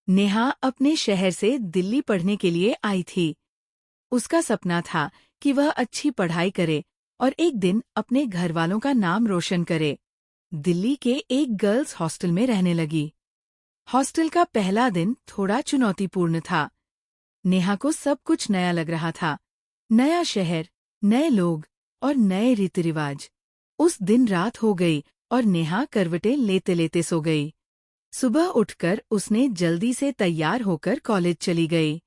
नेहा अपने शहर से दिल्ली पढ़ने के लिए आई थी। उसका सपना था कि वह अच्छी पढ़ाई करे और एक दिन अपने घरवालों का नाम रोशन करे। दिल्ली के एक गर्ल्स हॉस्टल में रहने लगी। हॉस्टल का पहला दिन थोड़ा चुनौतीपूर्ण था। नेहा को सब कुछ नया लग रहा था। नया शहर, नए लोग और नए रीति रिवाज। उस दिन रात हो गई और नेहा करवटें लेते लेते सो गई। सुबह उठकर उसने जल्दी से तैयार होकर कॉलेज चली गई।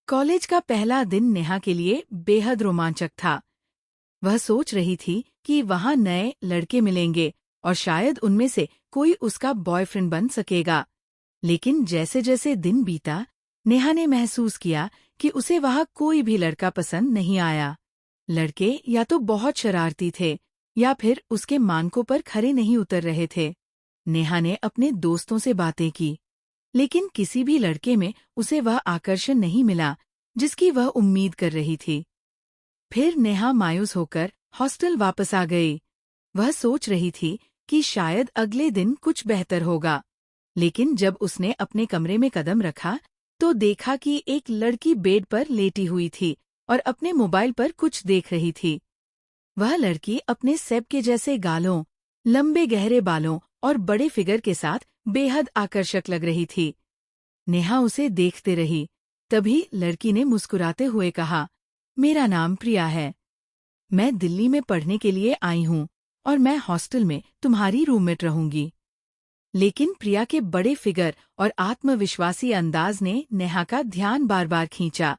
कॉलेज का पहला दिन नेहा के लिए बेहद रोमांचक था। वह सोच रही थी कि वहां नए लड़के मिलेंगे और शायद उनमें से कोई उसका बॉयफ्रेंड बन सकेगा। लेकिन जैसे जैसे दिन बीता, नेहा ने महसूस किया कि उसे वहां कोई भी लड़का पसंद नहीं आया। लड़के या तो बहुत शरारती थे या फिर उसके मानकों पर खरे नहीं उतर रहे थे। नेहा ने अपने दोस्तों से बातें की, लेकिन किसी भी लड़के में उसे वह आकर्षण नहीं मिला जिसकी वह उम्मीद कर रही थी। फिर नेहा मायूस होकर हॉस्टल वापस आ गई। वह सोच रही थी कि शायद अगले दिन कुछ बेहतर होगा। लेकिन जब उसने अपने कमरे में कदम रखा तो देखा कि एक लड़की बेड पर लेटी हुई थी और अपने मोबाइल पर कुछ देख रही थी। वह लड़की अपने सेब के जैसे गालों, लंबे गहरे बालों और बड़े फिगर के साथ बेहद आकर्षक लग रही थी। नेहा उसे देखते रही। तभी लड़की ने मुस्कुराते हुए कहा, मेरा नाम प्रिया है। मैं दिल्ली में पढ़ने के लिए आई हूँ और मैं हॉस्टल में तुम्हारी रूममेट रहूंगी। लेकिन प्रिया के बड़े फिगर और आत्मविश्वासी अंदाज ने नेहा का ध्यान बार बार खींचा।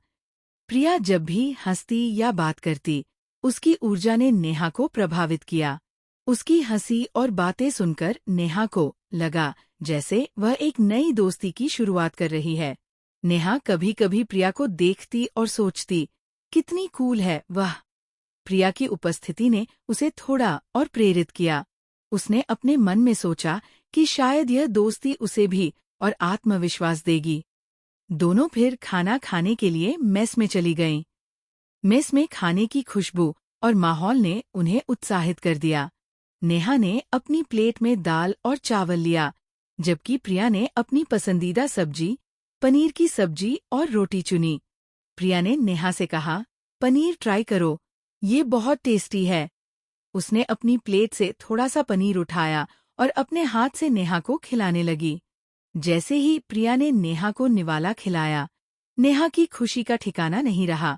प्रिया जब भी हंसती या बात करती, उसकी ऊर्जा ने नेहा को प्रभावित किया। उसकी हंसी और बातें सुनकर नेहा को लगा जैसे वह एक नई दोस्ती की शुरुआत कर रही है। नेहा कभी कभी प्रिया को देखती और सोचती, कितनी कूल है वह। प्रिया की उपस्थिति ने उसे थोड़ा और प्रेरित किया। उसने अपने मन में सोचा कि शायद यह दोस्ती उसे भी और आत्मविश्वास देगी। दोनों फिर खाना खाने के लिए मेस में चली गईं। मेस में खाने की खुशबू और माहौल ने उन्हें उत्साहित कर दिया। नेहा ने अपनी प्लेट में दाल और चावल लिया, जबकि प्रिया ने अपनी पसंदीदा सब्जी, पनीर की सब्जी और रोटी चुनी। प्रिया ने नेहा से कहा, पनीर ट्राई करो, ये बहुत टेस्टी है। उसने अपनी प्लेट से थोड़ा सा पनीर उठाया और अपने हाथ से नेहा को खिलाने लगी। जैसे ही प्रिया ने नेहा को निवाला खिलाया, नेहा की खुशी का ठिकाना नहीं रहा।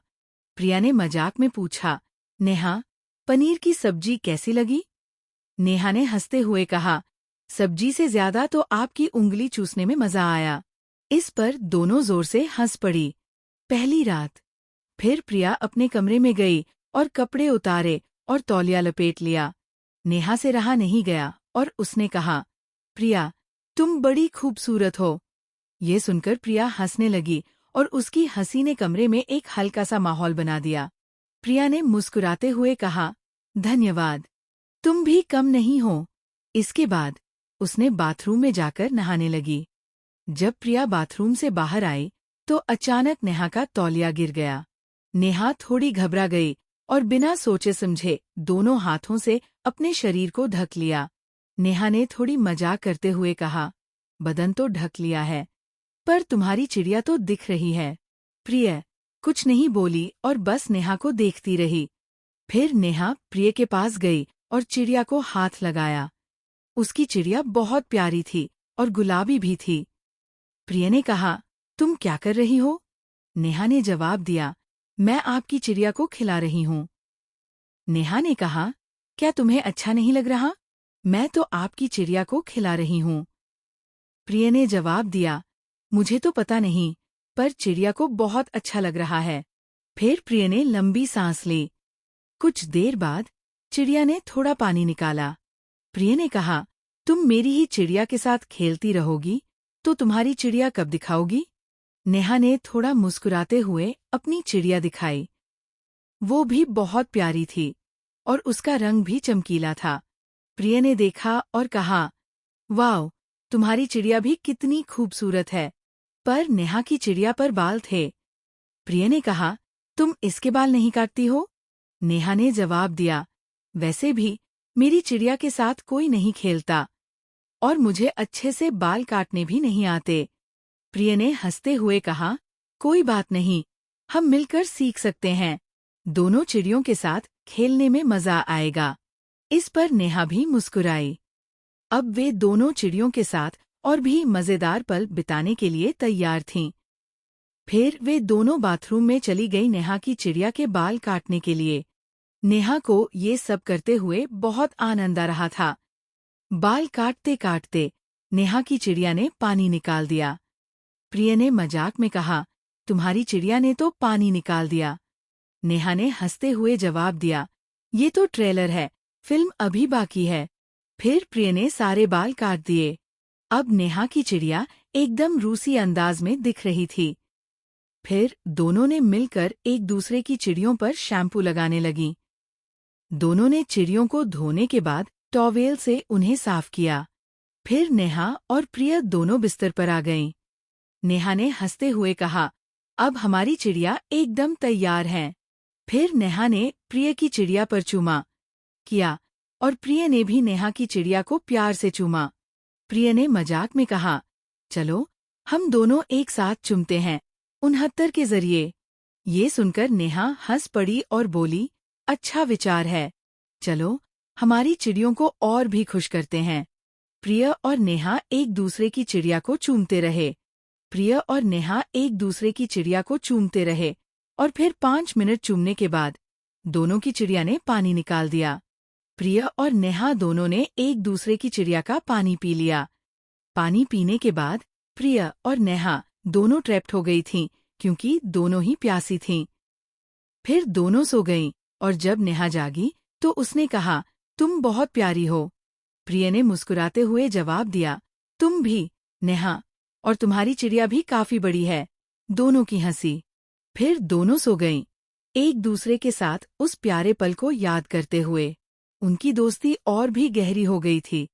प्रिया ने मजाक में पूछा, नेहा, पनीर की सब्जी कैसी लगी? नेहा ने हंसते हुए कहा, सब्जी से ज्यादा तो आपकी उंगली चूसने में मजा आया। इस पर दोनों जोर से हंस पड़ी। पहली रात। फिर प्रिया अपने कमरे में गई और कपड़े उतारे और तौलिया लपेट लिया। नेहा से रहा नहीं गया और उसने कहा, प्रिया, तुम बड़ी खूबसूरत हो। ये सुनकर प्रिया हंसने लगी और उसकी हंसी ने कमरे में एक हल्का सा माहौल बना दिया। प्रिया ने मुस्कुराते हुए कहा, धन्यवाद, तुम भी कम नहीं हो। इसके बाद उसने बाथरूम में जाकर नहाने लगी। जब प्रिया बाथरूम से बाहर आई तो अचानक नेहा का तौलिया गिर गया। नेहा थोड़ी घबरा गई और बिना सोचे समझे दोनों हाथों से अपने शरीर को ढक लिया। नेहा ने थोड़ी मजाक करते हुए कहा, बदन तो ढक लिया है, पर तुम्हारी चिड़िया तो दिख रही है। प्रिय कुछ नहीं बोली और बस नेहा को देखती रही। फिर नेहा प्रिय के पास गई और चिड़िया को हाथ लगाया। उसकी चिड़िया बहुत प्यारी थी और गुलाबी भी थी। प्रिय ने कहा, तुम क्या कर रही हो? नेहा ने जवाब दिया, मैं आपकी चिड़िया को खिला रही हूँ। नेहा ने कहा, क्या तुम्हें अच्छा नहीं लग रहा? मैं तो आपकी चिड़िया को खिला रही हूँ। प्रिय ने जवाब दिया, मुझे तो पता नहीं, पर चिड़िया को बहुत अच्छा लग रहा है। फिर प्रिय ने लंबी सांस ली। कुछ देर बाद चिड़िया ने थोड़ा पानी निकाला। प्रिय ने कहा, तुम मेरी ही चिड़िया के साथ खेलती रहोगी, तो तुम्हारी चिड़िया कब दिखाओगी? नेहा ने थोड़ा मुस्कुराते हुए अपनी चिड़िया दिखाई। वो भी बहुत प्यारी थी और उसका रंग भी चमकीला था। प्रिय ने देखा और कहा, वाओ, तुम्हारी चिड़िया भी कितनी खूबसूरत है। पर नेहा की चिड़िया पर बाल थे। प्रिय ने कहा, तुम इसके बाल नहीं काटती हो? नेहा ने जवाब दिया, वैसे भी मेरी चिड़िया के साथ कोई नहीं खेलता और मुझे अच्छे से बाल काटने भी नहीं आते। प्रिय ने हंसते हुए कहा, कोई बात नहीं, हम मिलकर सीख सकते हैं। दोनों चिड़ियों के साथ खेलने में मजा आएगा। इस पर नेहा भी मुस्कुराई। अब वे दोनों चिड़ियों के साथ और भी मजेदार पल बिताने के लिए तैयार थीं। फिर वे दोनों बाथरूम में चली गई नेहा की चिड़िया के बाल काटने के लिए। नेहा को ये सब करते हुए बहुत आनंद आ रहा था। बाल काटते काटते नेहा की चिड़िया ने पानी निकाल दिया। प्रिय ने मजाक में कहा, तुम्हारी चिड़िया ने तो पानी निकाल दिया। नेहा ने हंसते हुए जवाब दिया, ये तो ट्रेलर है, फिल्म अभी बाकी है। फिर प्रिय ने सारे बाल काट दिए। अब नेहा की चिड़िया एकदम रूसी अंदाज में दिख रही थी। फिर दोनों ने मिलकर एक दूसरे की चिड़ियों पर शैम्पू लगाने लगी। दोनों ने चिड़ियों को धोने के बाद टॉवेल से उन्हें साफ किया। फिर नेहा और प्रिय दोनों बिस्तर पर आ गईं। नेहा ने हंसते हुए कहा, अब हमारी चिड़िया एकदम तैयार हैं। फिर नेहा ने प्रिय की चिड़िया पर चूमा किया और प्रिय ने भी नेहा की चिड़िया को प्यार से चूमा। प्रिय ने मजाक में कहा, चलो हम दोनों एक साथ चूमते हैं 69 के जरिए। ये सुनकर नेहा हंस पड़ी और बोली, अच्छा विचार है, चलो हमारी चिड़ियों को और भी खुश करते हैं। प्रिय और नेहा एक दूसरे की चिड़िया को चूमते रहे। प्रिय और नेहा एक दूसरे की चिड़िया को चूमते रहे और फिर 5 मिनट चूमने के बाद दोनों की चिड़िया ने पानी निकाल दिया। प्रिय और नेहा दोनों ने एक दूसरे की चिड़िया का पानी पी लिया। पानी पीने के बाद प्रिय और नेहा दोनों ट्रैप्ड हो गई थीं क्योंकि दोनों ही प्यासी थीं। फिर दोनों सो गईं और जब नेहा जागी तो उसने कहा, तुम बहुत प्यारी हो। प्रिय ने मुस्कुराते हुए जवाब दिया, तुम भी, नेहा, और तुम्हारी चिड़िया भी काफी बड़ी है। दोनों की हंसी। फिर दोनों सो गईं, एक दूसरे के साथ उस प्यारे पल को याद करते हुए। उनकी दोस्ती और भी गहरी हो गई थी।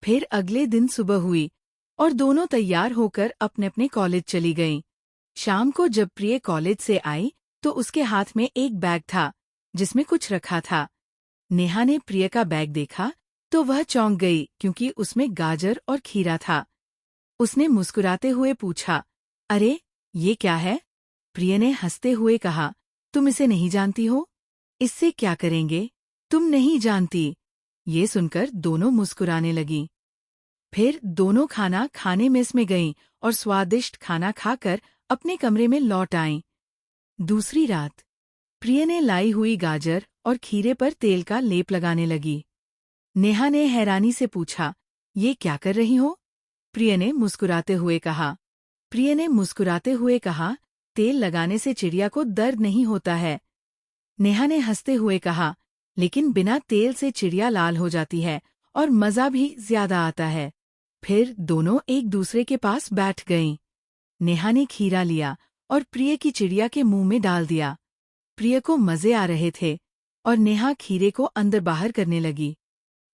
फिर अगले दिन सुबह हुई और दोनों तैयार होकर अपने अपने कॉलेज चली गईं। शाम को जब प्रिय कॉलेज से आई तो उसके हाथ में एक बैग था जिसमें कुछ रखा था। नेहा ने प्रिय का बैग देखा तो वह चौंक गई क्योंकि उसमें गाजर और खीरा था। उसने मुस्कुराते हुए पूछा, अरे ये क्या है? प्रिय ने हंसते हुए कहा, तुम इसे नहीं जानती हो? इससे क्या करेंगे? तुम नहीं जानती। ये सुनकर दोनों मुस्कुराने लगीं। फिर दोनों खाना खाने मेस में गईं और स्वादिष्ट खाना खाकर अपने कमरे में लौट आईं। दूसरी रात प्रिय ने लाई हुई गाजर और खीरे पर तेल का लेप लगाने लगी। नेहा ने हैरानी से पूछा, ये क्या कर रही हो? प्रिय ने मुस्कुराते हुए कहा, तेल लगाने से चिड़िया को दर्द नहीं होता है। नेहा ने हंसते हुए कहा, लेकिन बिना तेल से चिड़िया लाल हो जाती है और मज़ा भी ज्यादा आता है। फिर दोनों एक दूसरे के पास बैठ गईं। नेहा ने खीरा लिया और प्रिय की चिड़िया के मुंह में डाल दिया। प्रिय को मजे आ रहे थे और नेहा खीरे को अंदर बाहर करने लगी।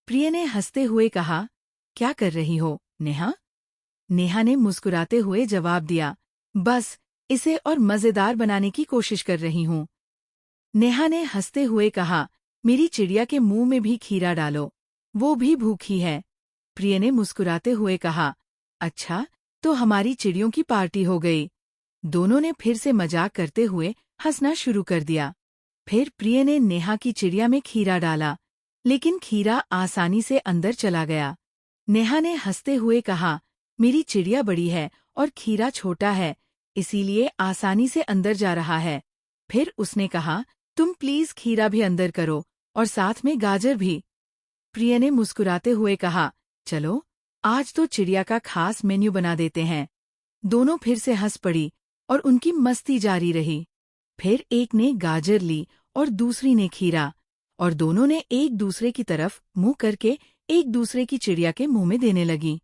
प्रिय ने हंसते हुए कहा, क्या कर रही हो, नेहा? नेहा ने मुस्कुराते हुए जवाब दिया, बस इसे और मजेदार बनाने की कोशिश कर रही हूँ। नेहा ने हंसते हुए कहा, मेरी चिड़िया के मुंह में भी खीरा डालो, वो भी भूखी है। प्रिय ने मुस्कुराते हुए कहा, अच्छा, तो हमारी चिड़ियों की पार्टी हो गई। दोनों ने फिर से मजाक करते हुए हंसना शुरू कर दिया। फिर प्रिय ने नेहा की चिड़िया में खीरा डाला, लेकिन खीरा आसानी से अंदर चला गया। नेहा ने हंसते हुए कहा, मेरी चिड़िया बड़ी है और खीरा छोटा है, इसीलिए आसानी से अंदर जा रहा है। फिर उसने कहा, तुम प्लीज खीरा भी अंदर करो और साथ में गाजर भी। प्रिय ने मुस्कुराते हुए कहा, चलो आज तो चिड़िया का खास मेन्यू बना देते हैं। दोनों फिर से हंस पड़ी और उनकी मस्ती जारी रही। फिर एक ने गाजर ली और दूसरी ने खीरा, और दोनों ने एक दूसरे की तरफ मुंह करके एक दूसरे की चिड़िया के मुंह में देने लगी।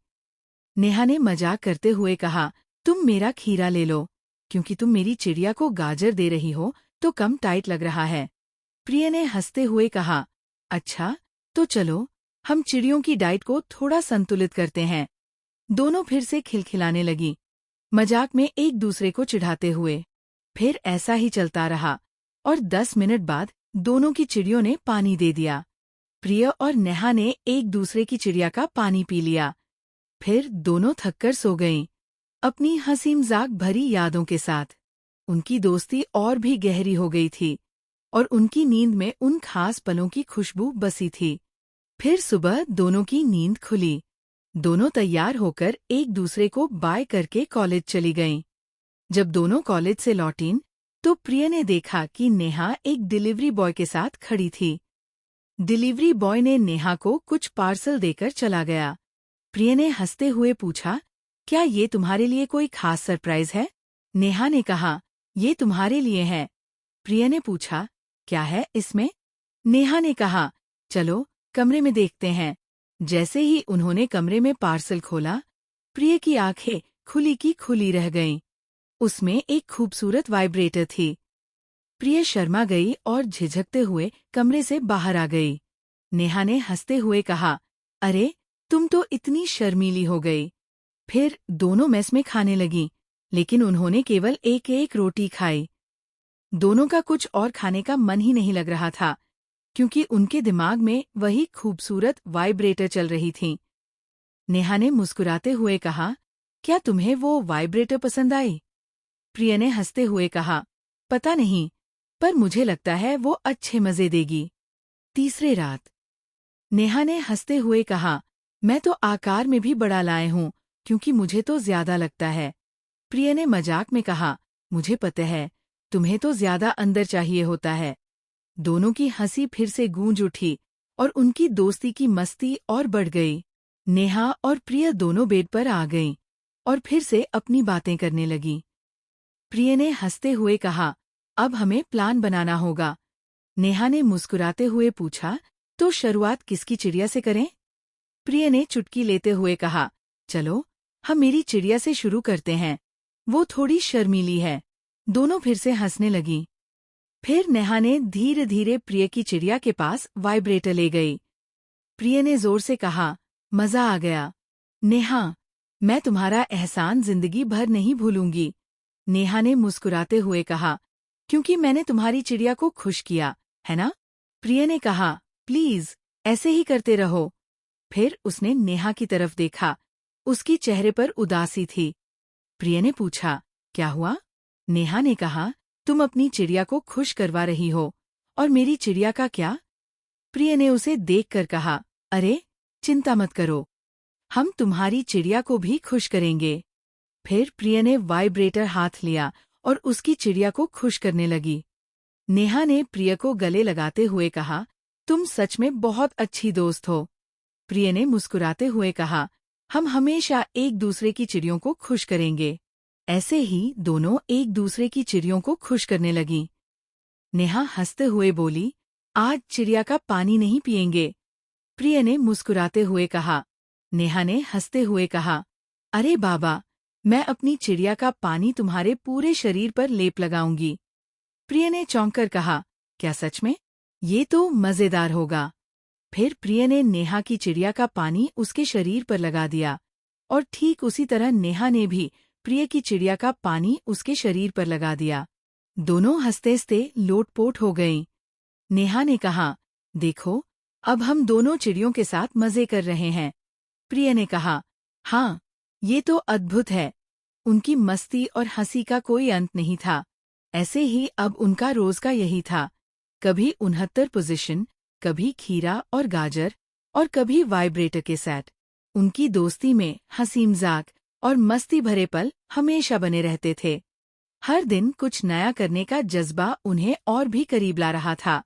नेहा ने मजाक करते हुए कहा, तुम मेरा खीरा ले लो, क्योंकि तुम मेरी चिड़िया को गाजर दे रही हो तो कम टाइट लग रहा है। प्रिय ने हंसते हुए कहा, अच्छा, तो चलो हम चिड़ियों की डाइट को थोड़ा संतुलित करते हैं। दोनों फिर से खिलखिलाने लगी, मजाक में एक दूसरे को चिढ़ाते हुए। फिर ऐसा ही चलता रहा और 10 मिनट बाद दोनों की चिड़ियों ने पानी दे दिया। प्रिय और नेहा ने एक दूसरे की चिड़िया का पानी पी लिया। फिर दोनों थककर सो गईं। अपनी हंसी मजाक भरी यादों के साथ। उनकी दोस्ती और भी गहरी हो गई थी और उनकी नींद में उन खास पलों की खुशबू बसी थी। फिर सुबह दोनों की नींद खुली। दोनों तैयार होकर एक दूसरे को बाय करके कॉलेज चली गईं। जब दोनों कॉलेज से लौटीं तो प्रिया ने देखा कि नेहा एक डिलीवरी बॉय के साथ खड़ी थी। डिलीवरी बॉय ने नेहा को कुछ पार्सल देकर चला गया। प्रिया ने हंसते हुए पूछा, क्या ये तुम्हारे लिए कोई खास सरप्राइज है? नेहा ने कहा, ये तुम्हारे लिए है। प्रिया ने पूछा, क्या है इसमें? नेहा ने कहा, चलो कमरे में देखते हैं। जैसे ही उन्होंने कमरे में पार्सल खोला, प्रिया की आंखें खुली की खुली रह गईं। उसमें एक खूबसूरत वाइब्रेटर थी। प्रिया शर्मा गई और झिझकते हुए कमरे से बाहर आ गई। नेहा ने हंसते हुए कहा, अरे तुम तो इतनी शर्मीली हो गई। फिर दोनों मेस में खाने लगीं, लेकिन उन्होंने केवल एक एक रोटी खाई। दोनों का कुछ और खाने का मन ही नहीं लग रहा था, क्योंकि उनके दिमाग में वही खूबसूरत वाइब्रेटर चल रही थी। नेहा ने मुस्कुराते हुए कहा, क्या तुम्हें वो वाइब्रेटर पसंद आई? प्रिया ने हंसते हुए कहा, पता नहीं, पर मुझे लगता है वो अच्छे मजे देगी। तीसरे रात नेहा ने हंसते हुए कहा, मैं तो आकार में भी बड़ा लाए हूँ, क्योंकि मुझे तो ज्यादा लगता है। प्रिया ने मजाक में कहा, मुझे पता है, तुम्हें तो ज्यादा अंदर चाहिए होता है। दोनों की हंसी फिर से गूंज उठी और उनकी दोस्ती की मस्ती और बढ़ गई। नेहा और प्रिया दोनों बेड पर आ गईं और फिर से अपनी बातें करने लगीं। प्रिया ने हंसते हुए कहा, अब हमें प्लान बनाना होगा। नेहा ने मुस्कुराते हुए पूछा, तो शुरुआत किसकी चिड़िया से करें? प्रिया ने चुटकी लेते हुए कहा, चलो हम मेरी चिड़िया से शुरू करते हैं, वो थोड़ी शर्मीली है। दोनों फिर से हंसने लगीं। फिर नेहा ने धीरे धीरे प्रिया की चिड़िया के पास वाइब्रेटर ले गई। प्रिया ने जोर से कहा, मजा आ गया। नेहा, मैं तुम्हारा एहसान जिंदगी भर नहीं भूलूंगी। नेहा ने मुस्कुराते हुए कहा, क्योंकि मैंने तुम्हारी चिड़िया को खुश किया, है ना? प्रिया ने कहा, प्लीज ऐसे ही करते रहो। फिर उसने नेहा की तरफ देखा। उसकी चेहरे पर उदासी थी। प्रिया ने पूछा, क्या हुआ? नेहा ने कहा, तुम अपनी चिड़िया को खुश करवा रही हो, और मेरी चिड़िया का क्या? प्रिया ने उसे देखकर कहा, अरे चिंता मत करो, हम तुम्हारी चिड़िया को भी खुश करेंगे। फिर प्रिया ने वाइब्रेटर हाथ लिया और उसकी चिड़िया को खुश करने लगी। नेहा ने प्रिया को गले लगाते हुए कहा, तुम सच में बहुत अच्छी दोस्त हो। प्रिया ने मुस्कुराते हुए कहा, हम हमेशा एक दूसरे की चिड़ियों को खुश करेंगे। ऐसे ही दोनों एक दूसरे की चिड़ियों को खुश करने लगीं। नेहा हंसते हुए बोली, आज चिड़िया का पानी नहीं पिएंगे। प्रिया ने मुस्कुराते हुए कहा। नेहा ने हंसते हुए कहा, अरे बाबा, मैं अपनी चिड़िया का पानी तुम्हारे पूरे शरीर पर लेप लगाऊंगी। प्रिया ने चौंक कर कहा, क्या सच में? ये तो मजेदार होगा। फिर प्रिया ने नेहा की चिड़िया का पानी उसके शरीर पर लगा दिया, और ठीक उसी तरह नेहा ने भी प्रिया की चिड़िया का पानी उसके शरीर पर लगा दिया। दोनों हंसते हंसते लोटपोट हो गईं। नेहा ने कहा, देखो, अब हम दोनों चिड़ियों के साथ मजे कर रहे हैं। प्रिया ने कहा, हाँ, ये तो अद्भुत है। उनकी मस्ती और हंसी का कोई अंत नहीं था। ऐसे ही अब उनका रोज का यही था, कभी 69 पोजीशन, कभी खीरा और गाजर, और कभी वाइब्रेटर के सेट। उनकी दोस्ती में हंसी मजाक और मस्ती भरे पल हमेशा बने रहते थे। हर दिन कुछ नया करने का जज्बा उन्हें और भी करीब ला रहा था।